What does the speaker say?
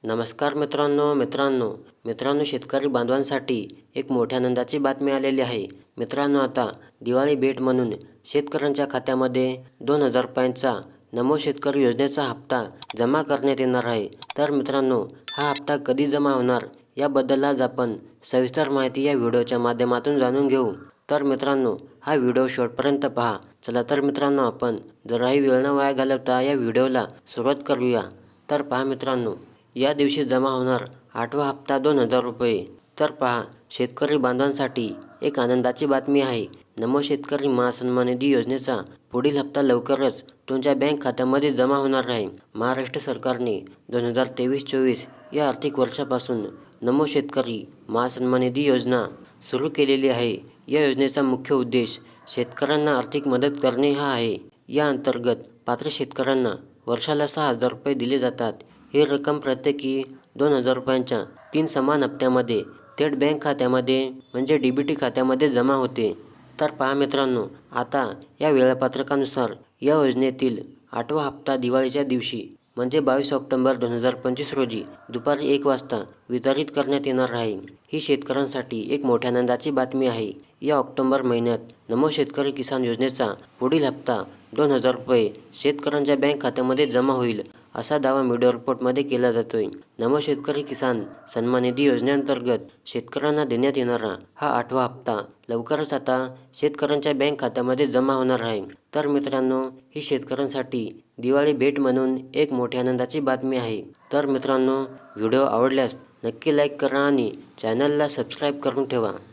नमस्कार मित्रांनो शेतकरी बांधवांसाठी एक मोठ्या आनंदाची बातमी आलेली आहे। मित्रांनो, आता दिवाळी भेट म्हणून शेतकऱ्यांच्या खात्यामध्ये 2000 रुपयांचा नमो शेतकरी योजनेचा हप्ता जमा करण्यात येणार आहे। तर मित्रांनो, हा हप्ता कधी जमा होणार याबद्दल आज आपण सविस्तर माहिती या व्हिडिओच्या माध्यमातून जाणून घेऊ। तर मित्रांनो, हा व्हिडिओ शेवटपर्यंत पहा। चला तर मित्रांनो, आपण जराही वेळ न वाया घालवता या व्हिडिओला सुरुवात करूया। तर पहा मित्रांनो, या दिवशी जमा होणार 8वा हप्ता 2000 रुपये। तर पहा, शेतकरी बांधवांसाठी एक आनंदाची बातमी आहे। नमो शेतकरी महासन्मान निधी योजनेचा पुढील हप्ता लवकरच तुमच्या बँक खात्यामध्ये जमा होणार आहे। महाराष्ट्र सरकारने 2023-24 या आर्थिक वर्षापासून नमो शेतकरी महासन्मान निधी योजना सुरू केलेली आहे। या योजनेचा मुख्य उद्देश शेतकऱ्यांना आर्थिक मदत करणे हा आहे। या अंतर्गत पात्र शेतकऱ्यांना वर्षाला 6000 रुपये दिले जातात। ही रक्कम प्रत्येकी 2000 रुपयांच्या 3 समान हप्त्यामध्ये थेट बँक खात्यामध्ये म्हणजे DBT खात्यामध्ये जमा होते। तर पहा मित्रांनो, आता या वेळापत्रकानुसार या योजनेतील 8वा हप्ता दिवाळीच्या दिवशी म्हणजे 22 ऑक्टोबर 2025 रोजी दुपारी 1 वाजता वितरित करण्यात येणार आहे। ही शेतकऱ्यांसाठी एक मोठ्या आनंदाची बातमी आहे। या ऑक्टोबर महिन्यात नमो शेतकरी किसान योजनेचा पुढील हप्ता 2000 रुपये शेतकऱ्यांच्या बँक खात्यामध्ये जमा होईल, असा दावा मीडिया रिपोर्टमध्ये केला जातोय। नमो शेतकरी किसान सन्मान निधी योजनेअंतर्गत शेतकऱ्यांना देण्यात येणारा हा 8वा हप्ता लवकरच आता शेतकऱ्यांच्या बँक खात्यामध्ये जमा होणार आहे। तर मित्रांनो, ही शेतकऱ्यांसाठी दिवाळी भेट म्हणून एक मोठी आनंदाची बातमी आहे। तर मित्रांनो, व्हिडिओ आवडल्यास नक्की लाईक करा आणि चॅनलला सबस्क्राईब करून ठेवा।